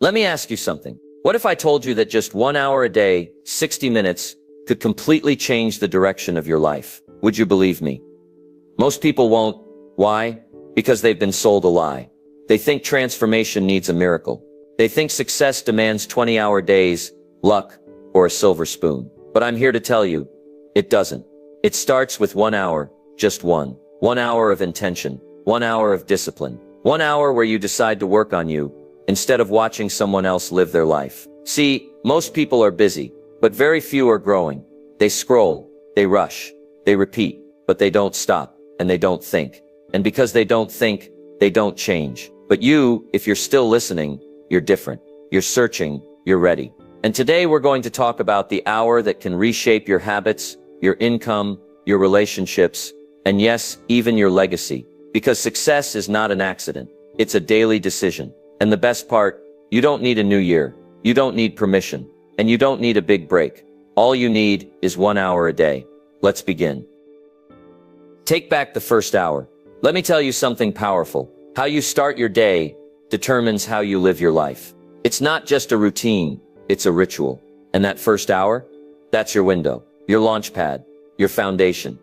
Let me ask you something. What if I told you that just 1 hour a day, 60 minutes, could completely change the direction of your life? Would you believe me? Most people won't. Why? Because they've been sold a lie. They think transformation needs a miracle. They think success demands 20-hour days, luck, or a silver spoon. But I'm here to tell you, it doesn't. It starts with 1 hour, just one. 1 hour of intention, 1 hour of discipline, 1 hour where you decide to work on you, instead of watching someone else live their life. See, most people are busy, but very few are growing. They scroll, they rush, they repeat, but they don't stop, and they don't think. And because they don't think, they don't change. But you, if you're still listening, you're different. You're searching, you're ready. And today we're going to talk about the hour that can reshape your habits, your income, your relationships, and yes, even your legacy. Because success is not an accident. It's a daily decision. And the best part, you don't need a new year. You don't need permission. And you don't need a big break. All you need is 1 hour a day. Let's begin. Take back the first hour. Let me tell you something powerful. How you start your day determines how you live your life. It's not just a routine, it's a ritual. And that first hour, that's your window, your launch pad, your foundation.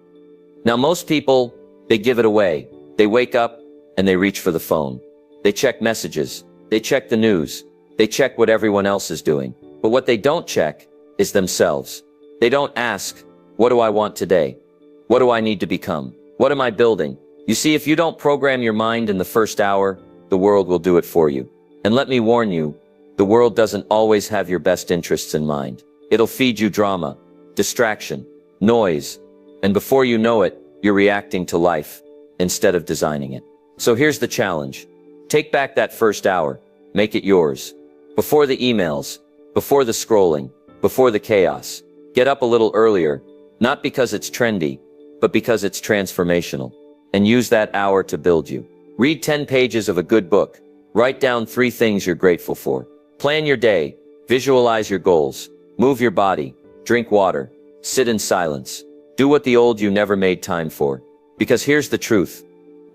Now most people, they give it away. They wake up and they reach for the phone. They check messages, they check the news, they check what everyone else is doing. But what they don't check is themselves. They don't ask, what do I want today? What do I need to become? What am I building? You see, if you don't program your mind in the first hour, the world will do it for you. And let me warn you, the world doesn't always have your best interests in mind. It'll feed you drama, distraction, noise, and before you know it, you're reacting to life instead of designing it. So here's the challenge. Take back that first hour. Make it yours. Before the emails, before the scrolling, before the chaos. Get up a little earlier, not because it's trendy, but because it's transformational. And use that hour to build you. Read 10 pages of a good book. Write down 3 things you're grateful for. Plan your day. Visualize your goals. Move your body. Drink water. Sit in silence. Do what the old you never made time for. Because here's the truth.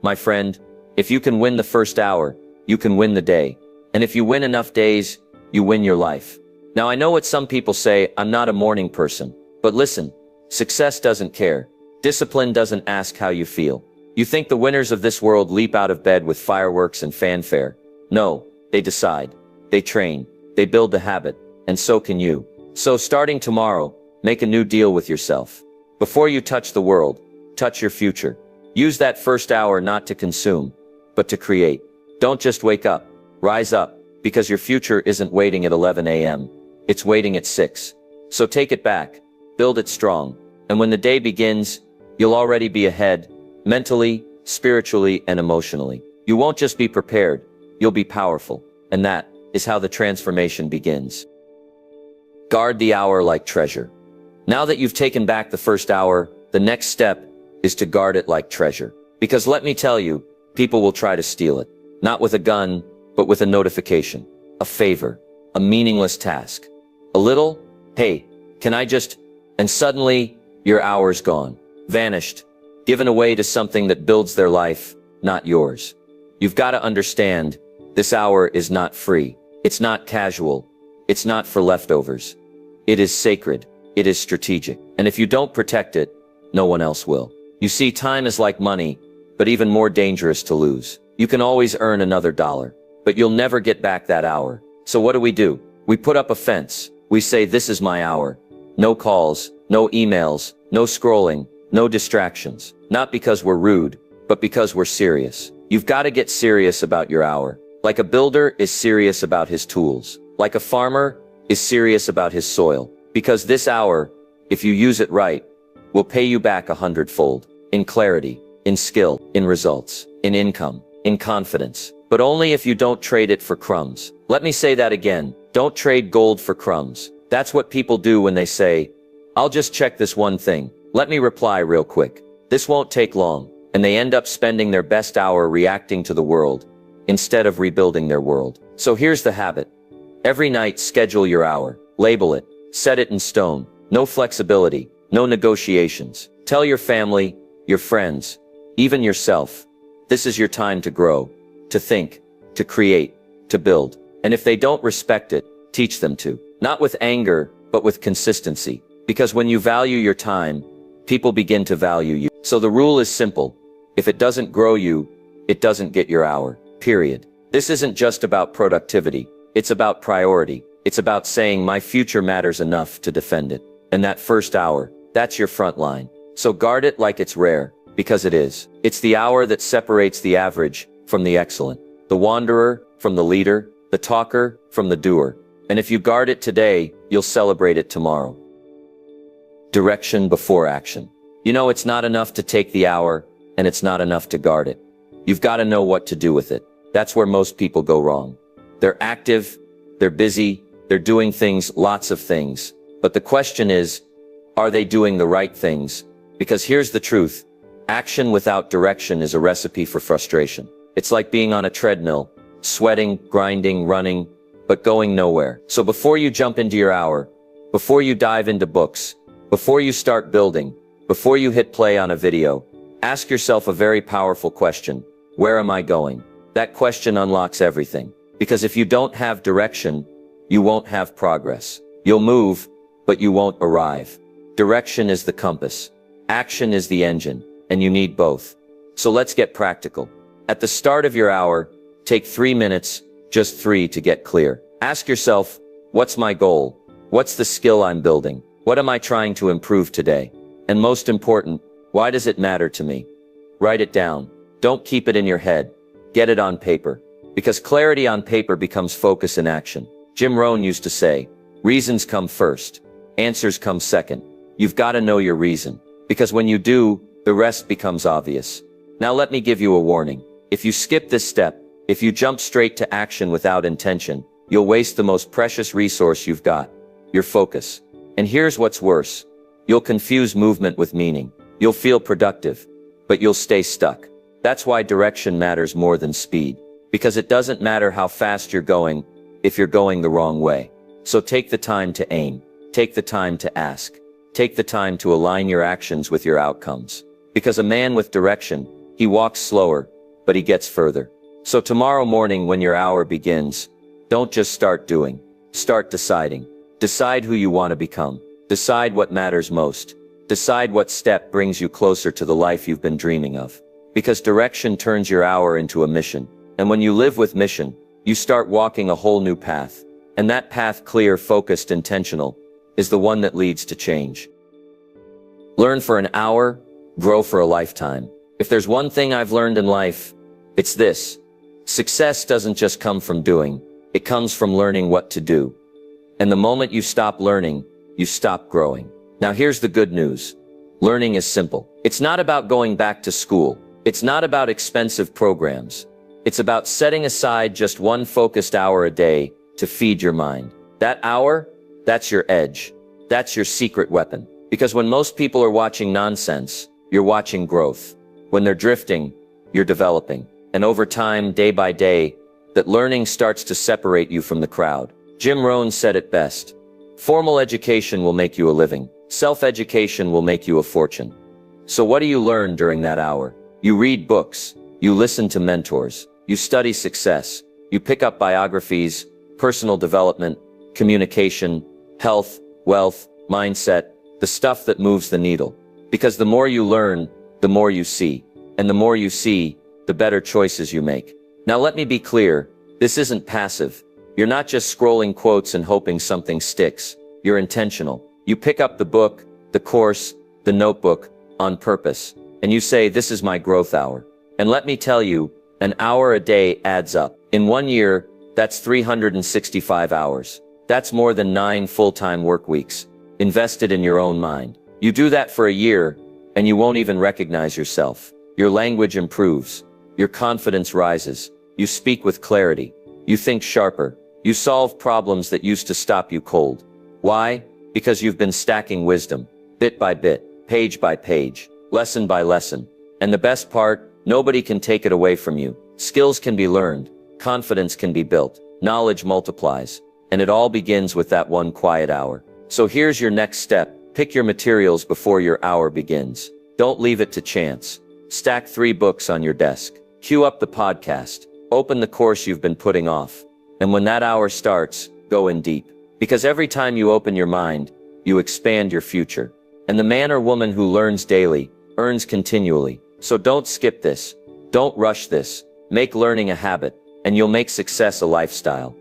My friend, if you can win the first hour, you can win the day. And if you win enough days, you win your life. Now I know what some people say, I'm not a morning person. But listen, success doesn't care. Discipline doesn't ask how you feel. You think the winners of this world leap out of bed with fireworks and fanfare? No, they decide. They train. They build the habit. And so can you. So starting tomorrow, make a new deal with yourself. Before you touch the world, touch your future. Use that first hour not to consume, but to create. Don't just wake up. Rise up, because your future isn't waiting at 11 a.m. It's waiting at 6. So take it back. Build it strong. And when the day begins, you'll already be ahead, mentally, spiritually, and emotionally. You won't just be prepared, you'll be powerful. And that is how the transformation begins. Guard the hour like treasure. Now that you've taken back the first hour, the next step is to guard it like treasure. Because let me tell you, people will try to steal it. Not with a gun, but with a notification, a favor, a meaningless task. A little, hey, can I just, and suddenly, your hour's gone, vanished, given away to something that builds their life, not yours. You've got to understand, this hour is not free. It's not casual. It's not for leftovers. It is sacred. It is strategic. And if you don't protect it, no one else will. You see, time is like money, but even more dangerous to lose. You can always earn another dollar, but you'll never get back that hour. So what do? We put up a fence. We say, this is my hour. No calls, no emails, no scrolling, no distractions. Not because we're rude, but because we're serious. You've got to get serious about your hour. Like a builder is serious about his tools. Like a farmer is serious about his soil. Because this hour, if you use it right, will pay you back 100-fold. In clarity, in skill, in results, in income, in confidence. But only if you don't trade it for crumbs. Let me say that again. Don't trade gold for crumbs. That's what people do when they say, I'll just check this one thing. Let me reply real quick. This won't take long. And they end up spending their best hour reacting to the world, instead of rebuilding their world. So here's the habit. Every night, schedule your hour. Label it. Set it in stone. No flexibility. No negotiations. Tell your family, your friends, even yourself. This is your time to grow, to think, to create, to build. And if they don't respect it, teach them to. Not with anger, but with consistency. Because when you value your time, people begin to value you. So the rule is simple. If it doesn't grow you, it doesn't get your hour. Period. This isn't just about productivity. It's about priority. It's about saying my future matters enough to defend it. And that first hour, that's your front line. So guard it like it's rare, because it is. It's the hour that separates the average from the excellent, the wanderer from the leader, the talker from the doer. And if you guard it today, you'll celebrate it tomorrow. Direction before action. You know, it's not enough to take the hour, and it's not enough to guard it. You've got to know what to do with it. That's where most people go wrong. They're active, they're busy, they're doing things, lots of things. But the question is, are they doing the right things? Because here's the truth. Action without direction is a recipe for frustration. It's like being on a treadmill, sweating, grinding, running, but going nowhere. So before you jump into your hour, before you dive into books, before you start building, before you hit play on a video, ask yourself a very powerful question. Where am I going? That question unlocks everything. Because if you don't have direction, you won't have progress. You'll move, but you won't arrive. Direction is the compass. Action is the engine, and you need both. So let's get practical. At the start of your hour, take 3 minutes, just 3 to get clear. Ask yourself, what's my goal? What's the skill I'm building? What am I trying to improve today? And most important, why does it matter to me? Write it down. Don't keep it in your head. Get it on paper. Because clarity on paper becomes focus in action. Jim Rohn used to say, reasons come first, answers come second. You've got to know your reason. Because when you do, the rest becomes obvious. Now let me give you a warning. If you skip this step, if you jump straight to action without intention, you'll waste the most precious resource you've got, your focus. And here's what's worse. You'll confuse movement with meaning. You'll feel productive, but you'll stay stuck. That's why direction matters more than speed. Because it doesn't matter how fast you're going if you're going the wrong way. So take the time to aim. Take the time to ask. Take the time to align your actions with your outcomes. Because a man with direction, he walks slower, but he gets further. So tomorrow morning when your hour begins, don't just start doing. Start deciding. Decide who you want to become. Decide what matters most. Decide what step brings you closer to the life you've been dreaming of. Because direction turns your hour into a mission. And when you live with mission, you start walking a whole new path. And that path, clear, focused, intentional, is the one that leads to change. Learn for an hour, grow for a lifetime. If there's one thing I've learned in life, it's this. Success doesn't just come from doing, it comes from learning what to do. And the moment you stop learning, you stop growing. Now here's the good news. Learning is simple. It's not about going back to school. It's not about expensive programs. It's about setting aside just one focused hour a day to feed your mind. That hour, that's your edge. That's your secret weapon. Because when most people are watching nonsense, you're watching growth. When they're drifting, you're developing. And over time, day by day, that learning starts to separate you from the crowd. Jim Rohn said it best. Formal education will make you a living. Self-education will make you a fortune. So what do you learn during that hour? You read books. You listen to mentors. You study success. You pick up biographies, personal development, communication, health, wealth, mindset, the stuff that moves the needle. Because the more you learn, the more you see. And the more you see, the better choices you make. Now let me be clear, this isn't passive. You're not just scrolling quotes and hoping something sticks. You're intentional. You pick up the book, the course, the notebook, on purpose. And you say, this is my growth hour. And let me tell you, an hour a day adds up. In 1 year, that's 365 hours. That's more than 9 full-time work weeks, invested in your own mind. You do that for a year, and you won't even recognize yourself. Your language improves. Your confidence rises. You speak with clarity. You think sharper. You solve problems that used to stop you cold. Why? Because you've been stacking wisdom, bit by bit, page by page, lesson by lesson. And the best part, nobody can take it away from you. Skills can be learned. Confidence can be built. Knowledge multiplies. And it all begins with that one quiet hour. So here's your next step. Pick your materials before your hour begins. Don't leave it to chance. Stack 3 books on your desk. Queue up the podcast. Open the course you've been putting off. And when that hour starts, go in deep. Because every time you open your mind, you expand your future. And the man or woman who learns daily, earns continually. So don't skip this. Don't rush this. Make learning a habit, and you'll make success a lifestyle.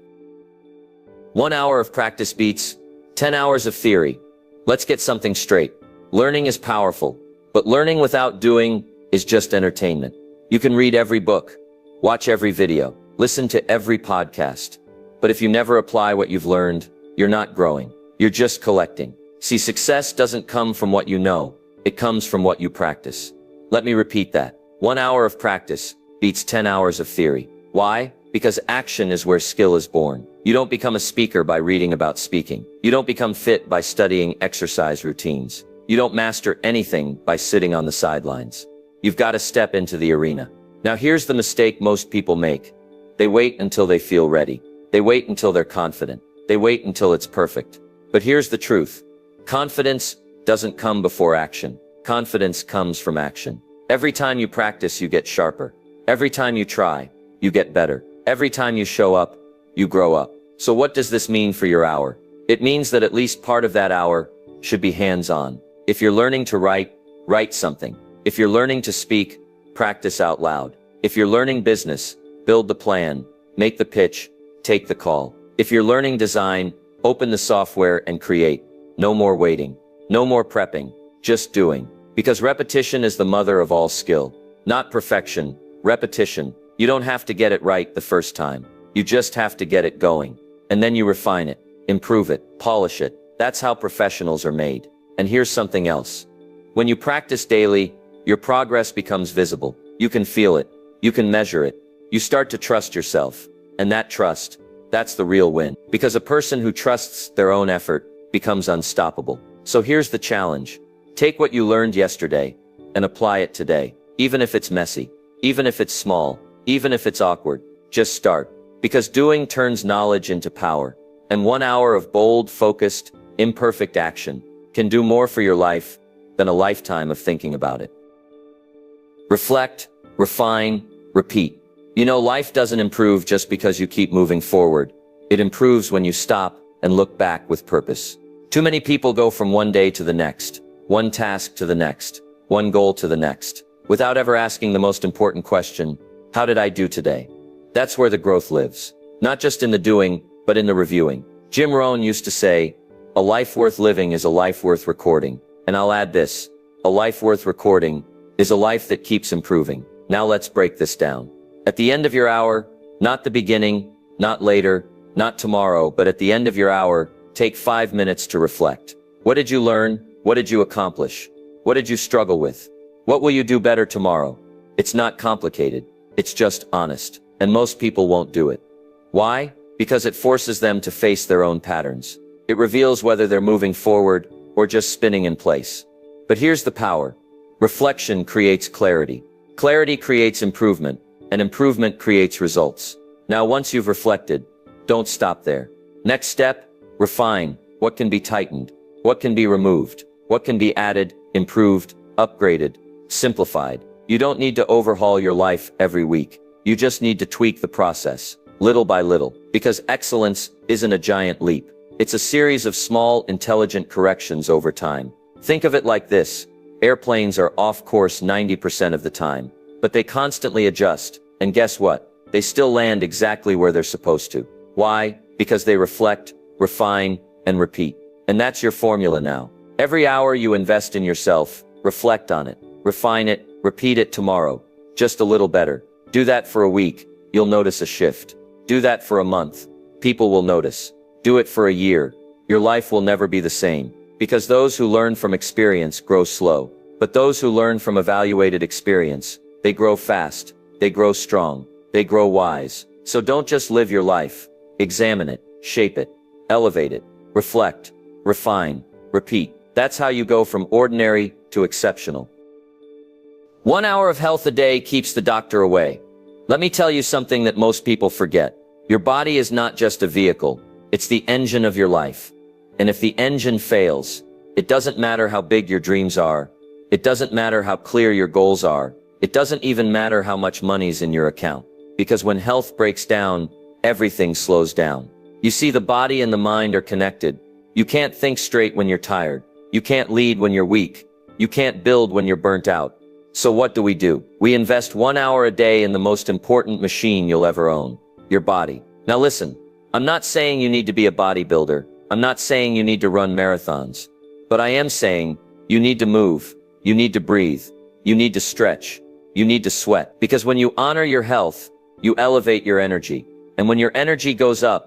1 hour of practice beats 10 hours of theory. Let's get something straight. Learning is powerful, but learning without doing is just entertainment. You can read every book, watch every video, listen to every podcast. But if you never apply what you've learned, you're not growing. You're just collecting. See, success doesn't come from what you know. It comes from what you practice. Let me repeat that. 1 hour of practice beats 10 hours of theory. Why? Because action is where skill is born. You don't become a speaker by reading about speaking. You don't become fit by studying exercise routines. You don't master anything by sitting on the sidelines. You've got to step into the arena. Now here's the mistake most people make. They wait until they feel ready. They wait until they're confident. They wait until it's perfect. But here's the truth. Confidence doesn't come before action. Confidence comes from action. Every time you practice, you get sharper. Every time you try, you get better. Every time you show up, you grow up. So what does this mean for your hour? It means that at least part of that hour should be hands-on. If you're learning to write, write something. If you're learning to speak, practice out loud. If you're learning business, build the plan, make the pitch, take the call. If you're learning design, open the software and create. No more waiting. No more prepping. Just doing. Because repetition is the mother of all skill. Not perfection, repetition. You don't have to get it right the first time. You just have to get it going. And then you refine it, improve it, polish it. That's how professionals are made. And here's something else. When you practice daily, your progress becomes visible. You can feel it. You can measure it. You start to trust yourself. And that trust, that's the real win. Because a person who trusts their own effort becomes unstoppable. So here's the challenge. Take what you learned yesterday and apply it today. Even if it's messy, even if it's small, even if it's awkward, just start. Because doing turns knowledge into power. And 1 hour of bold, focused, imperfect action can do more for your life than a lifetime of thinking about it. Reflect, refine, repeat. You know, life doesn't improve just because you keep moving forward. It improves when you stop and look back with purpose. Too many people go from one day to the next, one task to the next, one goal to the next, without ever asking the most important question, how did I do today? That's where the growth lives. Not just in the doing, but in the reviewing. Jim Rohn used to say, a life worth living is a life worth recording. And I'll add this, a life worth recording is a life that keeps improving. Now let's break this down. At the end of your hour, not the beginning, not later, not tomorrow, but at the end of your hour, take 5 minutes to reflect. What did you learn? What did you accomplish? What did you struggle with? What will you do better tomorrow? It's not complicated. It's just honest. And most people won't do it. Why? Because it forces them to face their own patterns. It reveals whether they're moving forward or just spinning in place. But here's the power. Reflection creates clarity. Clarity creates improvement, and improvement creates results. Now, once you've reflected, don't stop there. Next step, refine. What can be tightened? What can be removed? What can be added, improved, upgraded, simplified? You don't need to overhaul your life every week. You just need to tweak the process, little by little, because excellence isn't a giant leap. It's a series of small, intelligent corrections over time. Think of it like this. Airplanes are off course 90% of the time, but they constantly adjust. And guess what? They still land exactly where they're supposed to. Why? Because they reflect, refine, and repeat. And that's your formula now. Every hour you invest in yourself, reflect on it, refine it, repeat it tomorrow. Just a little better. Do that for a week, you'll notice a shift. Do that for a month, people will notice. Do it for a year, your life will never be the same. Because those who learn from experience grow slow. But those who learn from evaluated experience, they grow fast, they grow strong, they grow wise. So don't just live your life. Examine it, shape it, elevate it, reflect, refine, repeat. That's how you go from ordinary to exceptional. 1 hour of health a day keeps the doctor away. Let me tell you something that most people forget. Your body is not just a vehicle, it's the engine of your life. And if the engine fails, it doesn't matter how big your dreams are. It doesn't matter how clear your goals are. It doesn't even matter how much money's in your account. Because when health breaks down, everything slows down. You see, the body and the mind are connected. You can't think straight when you're tired. You can't lead when you're weak. You can't build when you're burnt out. So what do? We invest 1 hour a day in the most important machine you'll ever own, your body. Now listen, I'm not saying you need to be a bodybuilder. I'm not saying you need to run marathons. But I am saying you need to move. You need to breathe. You need to stretch. You need to sweat. Because when you honor your health, you elevate your energy. And when your energy goes up,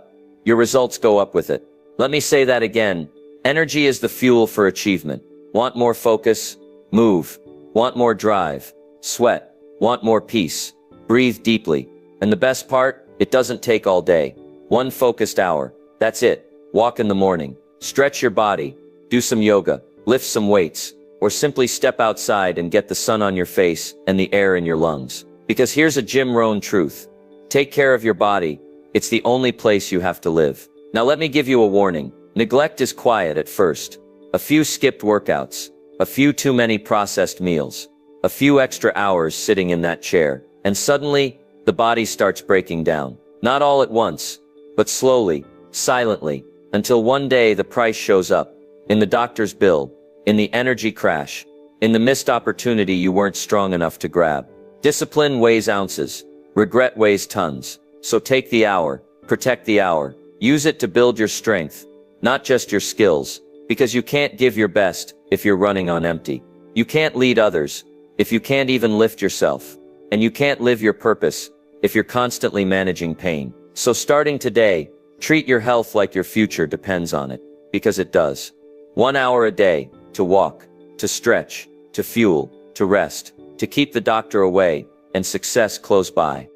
your results go up with it. Let me say that again. Energy is the fuel for achievement. Want more focus? Move. Want more drive? Sweat. Want more peace? Breathe deeply. And the best part? It doesn't take all day. 1 focused hour. That's it. Walk in the morning. Stretch your body. Do some yoga. Lift some weights. Or simply step outside and get the sun on your face and the air in your lungs. Because here's a Jim Rohn truth. Take care of your body. It's the only place you have to live. Now let me give you a warning. Neglect is quiet at first. A few skipped workouts. A few too many processed meals. A few extra hours sitting in that chair. And suddenly, the body starts breaking down. Not all at once, but slowly, silently, until one day the price shows up. In the doctor's bill. In the energy crash. In the missed opportunity you weren't strong enough to grab. Discipline weighs ounces. Regret weighs tons. So take the hour. Protect the hour. Use it to build your strength. Not just your skills. Because you can't give your best if you're running on empty. You can't lead others if you can't even lift yourself. And you can't live your purpose if you're constantly managing pain. So starting today, treat your health like your future depends on it. Because it does. 1 hour a day. To walk, to stretch, to fuel, to rest, to keep the doctor away, and success close by.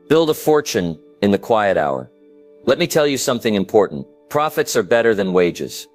Build a fortune in the quiet hour. Let me tell you something important. Profits are better than wages.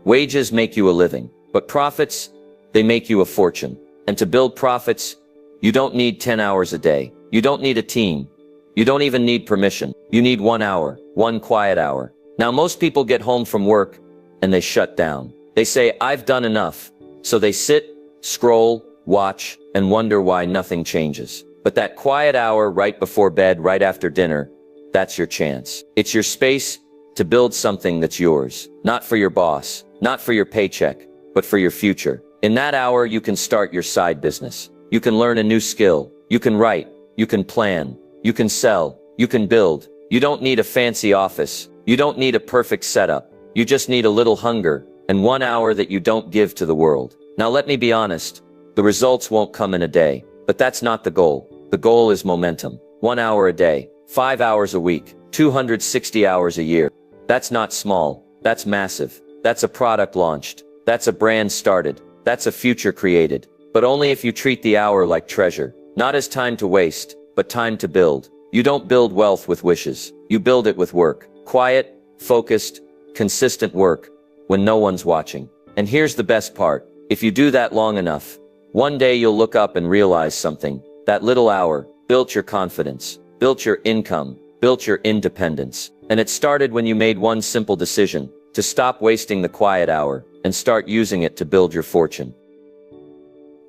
Wages make you a living, but profits, they make you a fortune. And to build profits, you don't need 10 hours a day. You don't need a team. You don't even need permission. You need 1 hour, 1 quiet hour. Now most people get home from work and they shut down. They say, I've done enough. So they sit, scroll, watch, and wonder why nothing changes. But that quiet hour right before bed, right after dinner, that's your chance. It's your space to build something that's yours. Not for your boss, not for your paycheck, but for your future. In that hour, you can start your side business. You can learn a new skill. You can write. You can plan. You can sell. You can build. You don't need a fancy office. You don't need a perfect setup. You just need a little hunger. And 1 hour that you don't give to the world. Now let me be honest, the results won't come in a day, but that's not the goal. The goal is momentum. 1 hour a day, 5 hours a week, 260 hours a year. That's not small, that's massive. That's a product launched. That's a brand started. That's a future created. But only if you treat the hour like treasure. Not as time to waste, but time to build. You don't build wealth with wishes. You build it with work. Quiet, focused, consistent work. When no one's watching. And here's the best part. If you do that long enough, one day you'll look up and realize something. That little hour built your confidence, built your income, built your independence. And it started when you made one simple decision, to stop wasting the quiet hour and start using it to build your fortune.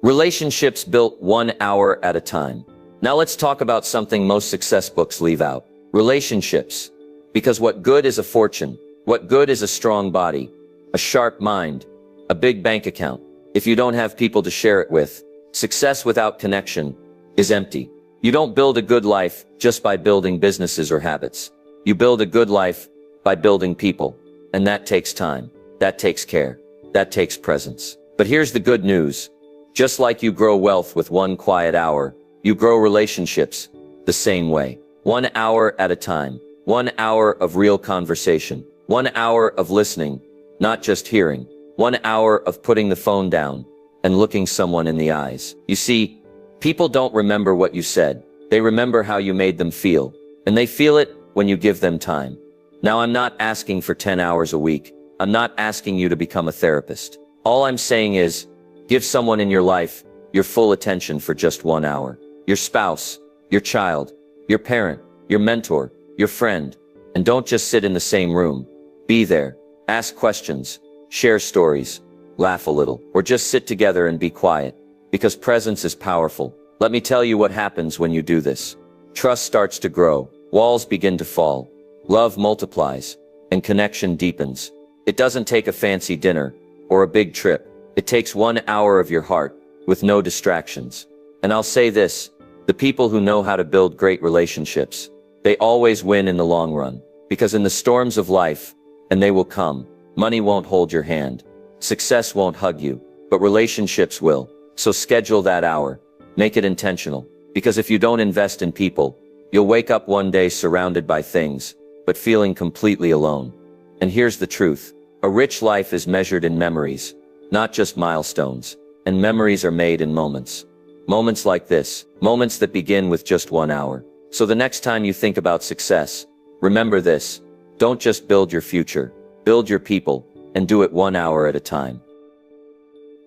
Relationships built 1 hour at a time. Now let's talk about something most success books leave out. Relationships. Because what good is a fortune? What good is a strong body? A sharp mind, a big bank account. If you don't have people to share it with, success without connection is empty. You don't build a good life just by building businesses or habits. You build a good life by building people. And that takes time. That takes care. That takes presence. But here's the good news. Just like you grow wealth with 1 quiet hour, you grow relationships the same way. 1 hour at a time. 1 hour of real conversation. 1 hour of listening. Not just hearing. 1 hour of putting the phone down and looking someone in the eyes. You see, people don't remember what you said. They remember how you made them feel. And they feel it when you give them time. Now I'm not asking for 10 hours a week. I'm not asking you to become a therapist. All I'm saying is, give someone in your life your full attention for just 1 hour. Your spouse, your child, your parent, your mentor, your friend. And don't just sit in the same room. Be there. Ask questions, share stories, laugh a little, or just sit together and be quiet. Because presence is powerful. Let me tell you what happens when you do this. Trust starts to grow. walls begin to fall, love multiplies, and connection deepens. It doesn't take a fancy dinner or a big trip. It takes 1 hour of your heart with no distractions. And I'll say this, the people who know how to build great relationships, they always win in the long run, because in the storms of life, and they will come, money won't hold your hand, success won't hug you, but relationships will. So schedule that hour, make it intentional, because if you don't invest in people, you'll wake up one day surrounded by things, but feeling completely alone. And here's the truth, a rich life is measured in memories, not just milestones, and memories are made in moments. Moments like this, moments that begin with just 1 hour. So the next time you think about success, remember this, don't just build your future, build your people, and do it 1 hour at a time.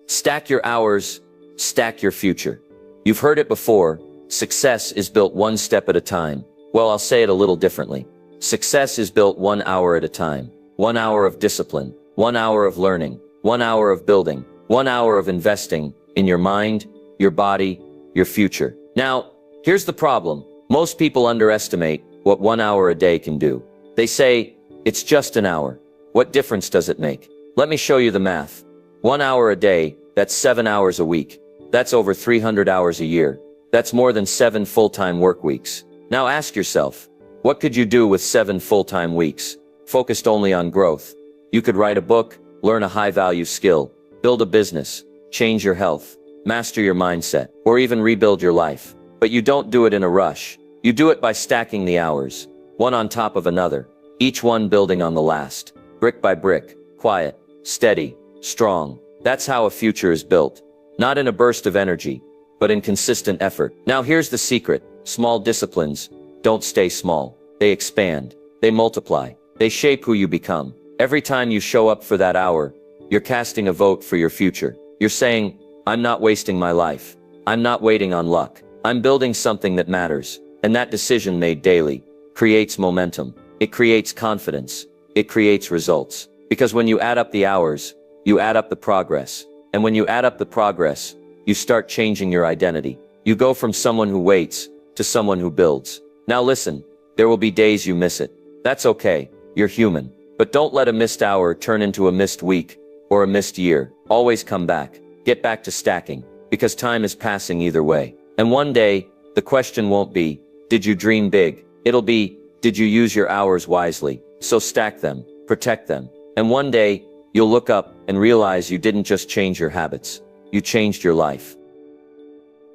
Stack your hours, stack your future. You've heard it before, success is built one step at a time. Well, I'll say it a little differently. Success is built 1 hour at a time. 1 hour of discipline, 1 hour of learning, 1 hour of building, 1 hour of investing in your mind, your body, your future. Now, here's the problem. Most people underestimate what 1 hour a day can do. They say, it's just an hour. What difference does it make? Let me show you the math. 1 hour a day, that's 7 hours a week. That's over 300 hours a year. That's more than 7 full-time work weeks. Now ask yourself, what could you do with 7 full-time weeks, focused only on growth? You could write a book, learn a high-value skill, build a business, change your health, master your mindset, or even rebuild your life. But you don't do it in a rush. You do it by stacking the hours, one on top of another, each one building on the last, brick by brick, quiet, steady, strong. That's how a future is built. Not in a burst of energy, but in consistent effort. Now here's the secret. Small disciplines don't stay small. They expand. They multiply. They shape who you become. Every time you show up for that hour, you're casting a vote for your future. You're saying, I'm not wasting my life. I'm not waiting on luck. I'm building something that matters. And that decision made daily creates momentum. It creates confidence. It creates results. Because when you add up the hours, you add up the progress. And when you add up the progress, you start changing your identity. You go from someone who waits to someone who builds. Now listen, there will be days you miss it. That's okay. You're human. But don't let a missed hour turn into a missed week or a missed year. Always come back. Get back to stacking, because time is passing either way. And one day, the question won't be, did you dream big? It'll be, did you use your hours wisely? So stack them, protect them. And one day, you'll look up and realize you didn't just change your habits, you changed your life.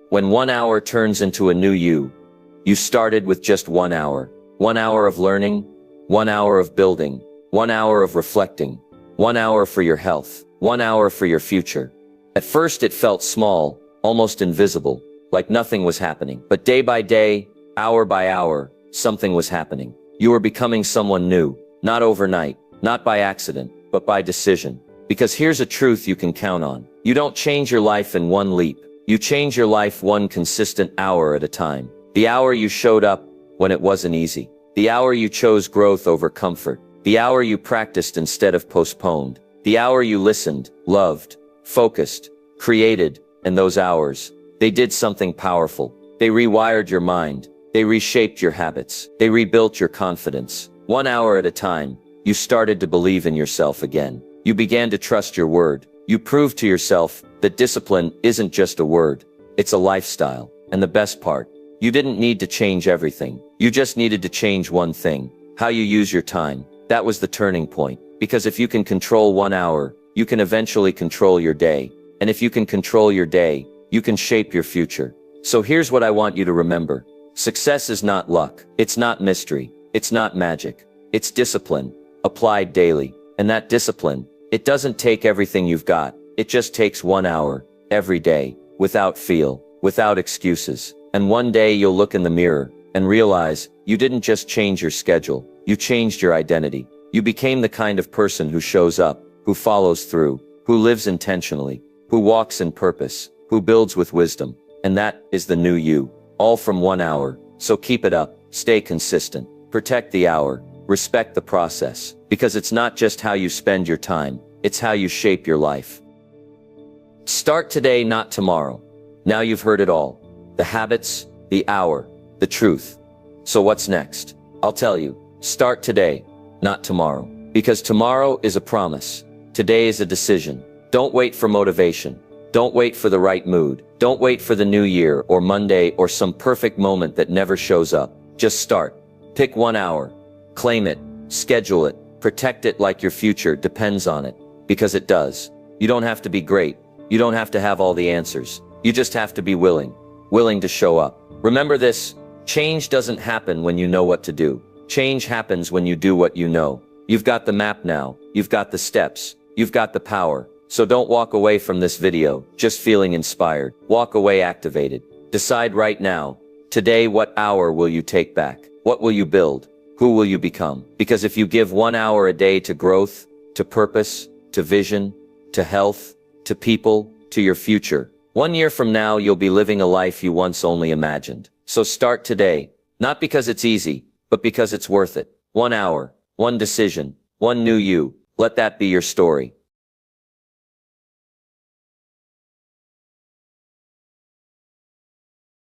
When 1 hour turns into a new you started with just 1 hour. 1 hour of learning, 1 hour of building, 1 hour of reflecting, 1 hour for your health, 1 hour for your future. At first it felt small, almost invisible, like nothing was happening. But day by day, hour by hour, something was happening. You were becoming someone new, not overnight, not by accident, but by decision. Because here's a truth you can count on. You don't change your life in one leap. You change your life one consistent hour at a time. The hour you showed up when it wasn't easy. The hour you chose growth over comfort. The hour you practiced instead of postponed. The hour you listened, loved, focused, created, and those hours, they did something powerful. They rewired your mind. They reshaped your habits. They rebuilt your confidence. 1 hour at a time, you started to believe in yourself again. You began to trust your word. You proved to yourself that discipline isn't just a word. It's a lifestyle. And the best part, you didn't need to change everything. You just needed to change one thing, how you use your time. That was the turning point. Because if you can control 1 hour, you can eventually control your day. And if you can control your day, you can shape your future. So here's what I want you to remember. Success is not luck. It's not mystery. It's not magic. It's discipline, applied daily. And that discipline, it doesn't take everything you've got. It just takes 1 hour, every day, without feel, without excuses. And one day you'll look in the mirror and realize you didn't just change your schedule. You changed your identity. You became the kind of person who shows up, who follows through, who lives intentionally, who walks in purpose, who builds with wisdom. And that is the new you, all from 1 hour. So keep it up, stay consistent, protect the hour, respect the process, because it's not just how you spend your time, it's how you shape your life. Start today, not tomorrow. Now you've heard it all. The habits, the hour, the truth. So what's next? I'll tell you, start today, not tomorrow. Because tomorrow is a promise. Today is a decision. Don't wait for motivation. Don't wait for the right mood. Don't wait for the new year or Monday or some perfect moment that never shows up. Just start. Pick 1 hour. Claim it. Schedule it. Protect it like your future depends on it. Because it does. You don't have to be great. You don't have to have all the answers. You just have to be willing. Willing to show up. Remember this, change doesn't happen when you know what to do. Change happens when you do what you know. You've got the map now. You've got the steps. You've got the power. So don't walk away from this video just feeling inspired. Walk away activated. Decide right now, today, what hour will you take back? What will you build? Who will you become? Because if you give 1 hour a day to growth, to purpose, to vision, to health, to people, to your future, 1 year from now, you'll be living a life you once only imagined. So start today, not because it's easy, but because it's worth it. 1 hour, one decision, one new you. Let that be your story.